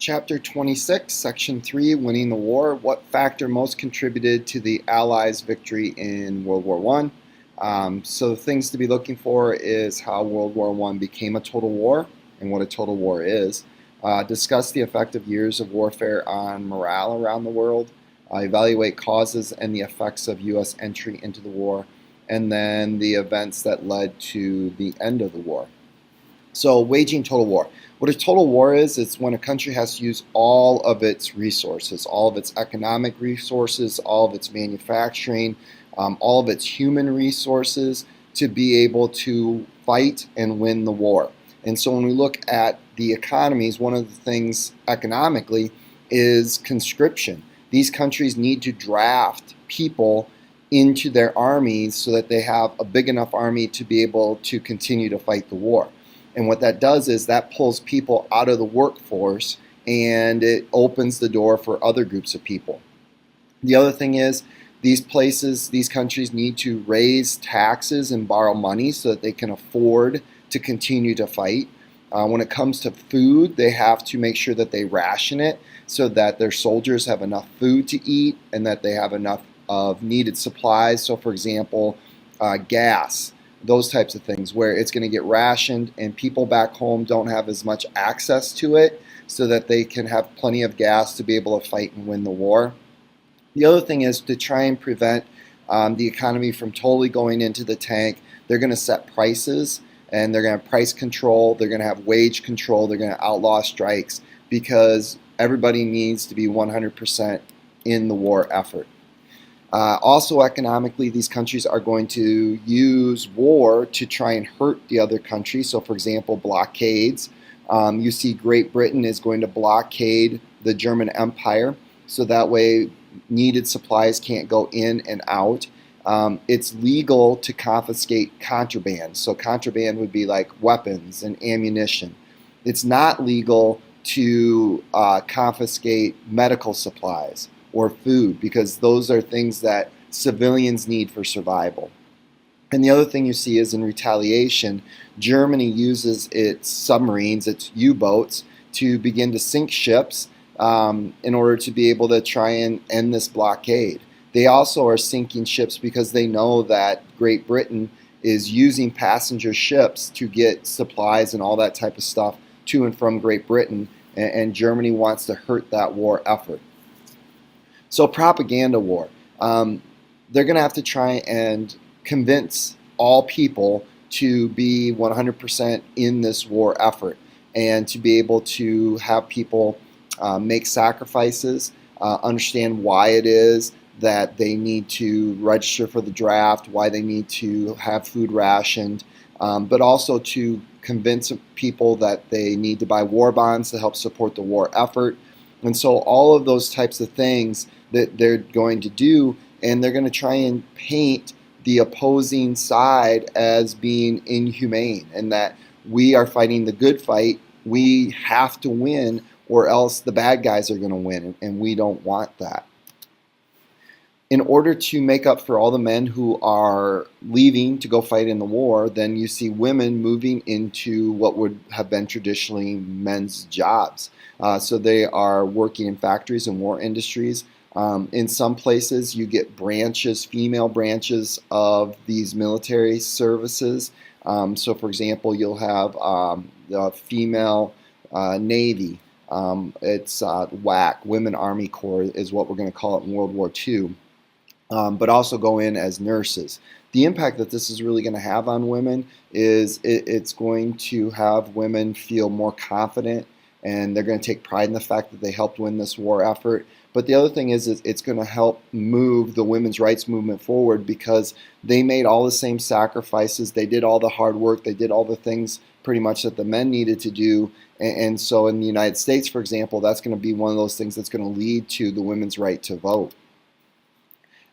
Chapter 26, Section 3, Winning the War. What factor most contributed to the Allies' victory in World War I? So things to be looking for is how World War I became a total war and what a total war is. Discuss the effect of years of warfare on morale around the world. Evaluate causes and the effects of U.S. entry into the war. And then the events that led to the end of the war. So waging total war. What a total war is, it's when a country has to use all of its resources, all of its economic resources, all of its manufacturing, all of its human resources to be able to fight and win the war. And so when we look at the economies, one of the things economically is conscription. These countries need to draft people into their armies so that they have a big enough army to be able to continue to fight the war. And what that does is that pulls people out of the workforce and it opens the door for other groups of people. The other thing is these countries need to raise taxes and borrow money so that they can afford to continue to fight. When it comes to food, they have to make sure that they ration it so that their soldiers have enough food to eat and that they have enough of needed supplies. So for example, gas. Those types of things where it's going to get rationed and people back home don't have as much access to it so that they can have plenty of gas to be able to fight and win the war. The other thing is to try and prevent the economy from totally going into the tank. They're going to set prices and they're going to have price control. They're going to have wage control. They're going to outlaw strikes because everybody needs to be 100% in the war effort. Also economically, these countries are going to use war to try and hurt the other country. So for example, blockades. You see Great Britain is going to blockade the German Empire so that way needed supplies can't go in and out. It's legal to confiscate contraband. So contraband would be like weapons and ammunition. It's not legal to confiscate medical supplies or food because those are things that civilians need for survival. And the other thing you see is in retaliation, Germany uses its submarines, its U-boats, to begin to sink ships in order to be able to try and end this blockade. They also are sinking ships because they know that Great Britain is using passenger ships to get supplies and all that type of stuff to and from Great Britain, and Germany wants to hurt that war effort. So propaganda war. They're going to have to try and convince all people to be 100% in this war effort and to be able to have people make sacrifices, understand why it is that they need to register for the draft, why they need to have food rationed, but also to convince people that they need to buy war bonds to help support the war effort. And so all of those types of things that they're going to do, and they're going to try and paint the opposing side as being inhumane and that we are fighting the good fight, we have to win or else the bad guys are going to win, and we don't want that. In order to make up for all the men who are leaving to go fight in the war, then you see women moving into what would have been traditionally men's jobs. So they are working in factories and war industries. In some places you get branches, female branches of these military services. So for example, you'll have the female Navy. It's WHC, Women Army Corps is what we're going to call it in World War II. But also go in as nurses. The impact that this is really going to have on women is it's going to have women feel more confident, and they're going to take pride in the fact that they helped win this war effort. But the other thing is it's going to help move the women's rights movement forward because they made all the same sacrifices, they did all the hard work, they did all the things pretty much that the men needed to do. And so in the United States, for example, that's going to be one of those things that's going to lead to the women's right to vote.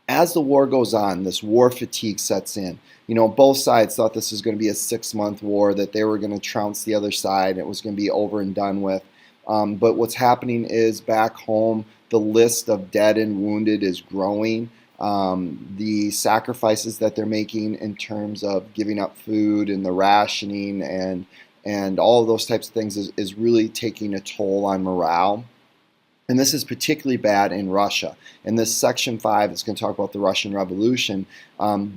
As the war goes on, this war fatigue sets in. You know, both sides thought this was going to be a 6-month war, that they were going to trounce the other side, and it was going to be over and done with. But what's happening is back home, the list of dead and wounded is growing. The sacrifices that they're making in terms of giving up food and the rationing and and all of those types of things is really taking a toll on morale. And this is particularly bad in Russia. In this section 5, it's going to talk about the Russian Revolution.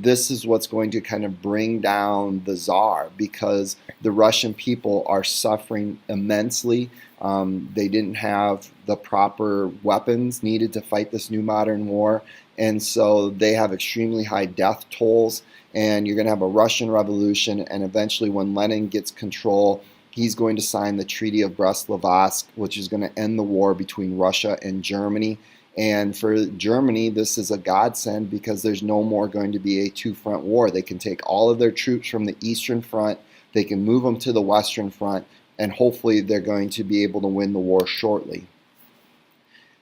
This is what's going to kind of bring down the Tsar, because the Russian people are suffering immensely. They didn't have the proper weapons needed to fight this new modern war, and so they have extremely high death tolls. And you're going to have a Russian Revolution, and eventually when Lenin gets control, he's going to sign the Treaty of Brest-Litovsk, which is going to end the war between Russia and Germany. And for Germany, this is a godsend, because there's no more going to be a two-front war. They can take all of their troops from the Eastern Front, they can move them to the Western Front, and hopefully they're going to be able to win the war shortly.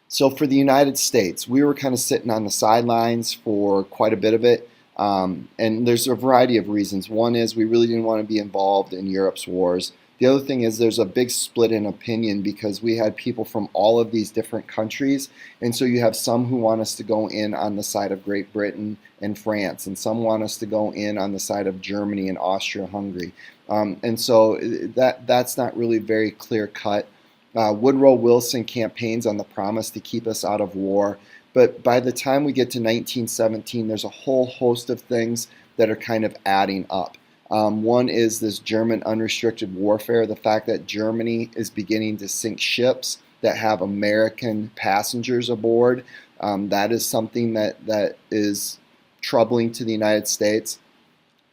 So for the United States, we were kind of sitting on the sidelines for quite a bit of it. And there's a variety of reasons. One is we really didn't want to be involved in Europe's wars. The other thing is there's a big split in opinion, because we had people from all of these different countries, and so you have some who want us to go in on the side of Great Britain and France, and some want us to go in on the side of Germany and Austria-Hungary. And so that's not really very clear cut. Woodrow Wilson campaigns on the promise to keep us out of war, but by the time we get to 1917, there's a whole host of things that are kind of adding up. One is this German unrestricted warfare, the fact that Germany is beginning to sink ships that have American passengers aboard. That is something that is troubling to the United States.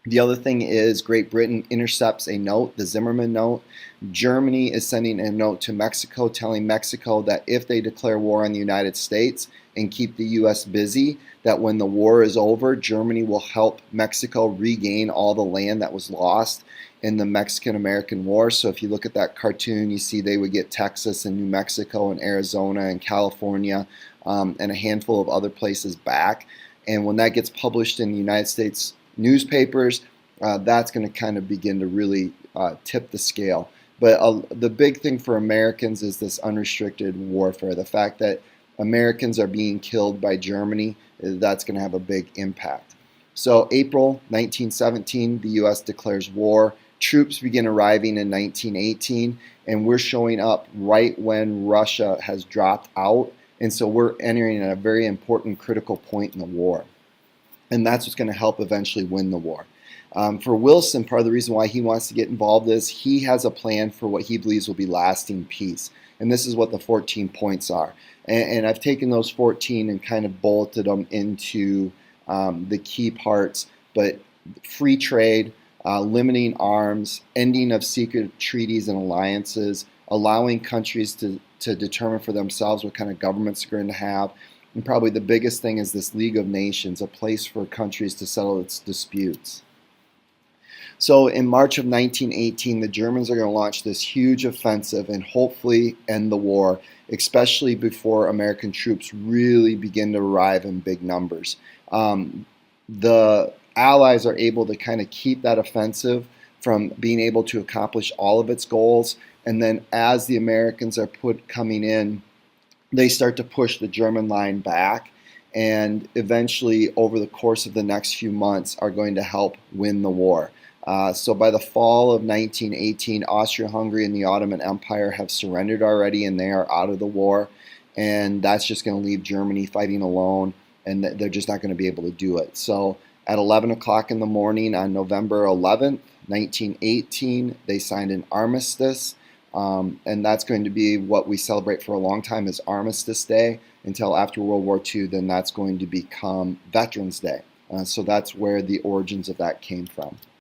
The other thing is Great Britain intercepts a note, the Zimmerman note. Germany is sending a note to Mexico telling Mexico that if they declare war on the United States and keep the U.S. busy, that when the war is over, Germany will help Mexico regain all the land that was lost in the Mexican-American War. So if you look at that cartoon, you see they would get Texas and New Mexico and Arizona and California and a handful of other places back. And when that gets published in the United States newspapers, that's going to kind of begin to really tip the scale. But the big thing for Americans is this unrestricted warfare. The fact that Americans are being killed by Germany, that's going to have a big impact. So April 1917, the U.S. declares war. Troops begin arriving in 1918, and we're showing up right when Russia has dropped out. And so we're entering at a very important critical point in the war. And that's what's going to help eventually win the war. For Wilson, part of the reason why he wants to get involved is he has a plan for what he believes will be lasting peace. And this is what the 14 points are. And I've taken those 14 and kind of bulleted them into the key parts. But free trade, limiting arms, ending of secret treaties and alliances, allowing countries to determine for themselves what kind of governments they're going to have. And probably the biggest thing is this League of Nations, a place for countries to settle its disputes. So in March of 1918, the Germans are going to launch this huge offensive and hopefully end the war, especially before American troops really begin to arrive in big numbers. The Allies are able to kind of keep that offensive from being able to accomplish all of its goals, and then as the Americans are coming in, they start to push the German line back, and eventually over the course of the next few months are going to help win the war. So by the fall of 1918, Austria-Hungary and the Ottoman Empire have surrendered already, and they are out of the war, and that's just going to leave Germany fighting alone, and they're just not going to be able to do it. So at 11 o'clock in the morning on November 11th, 1918, they signed an armistice. And that's going to be what we celebrate for a long time as Armistice Day until after World War II. Then that's going to become Veterans Day. So that's where the origins of that came from.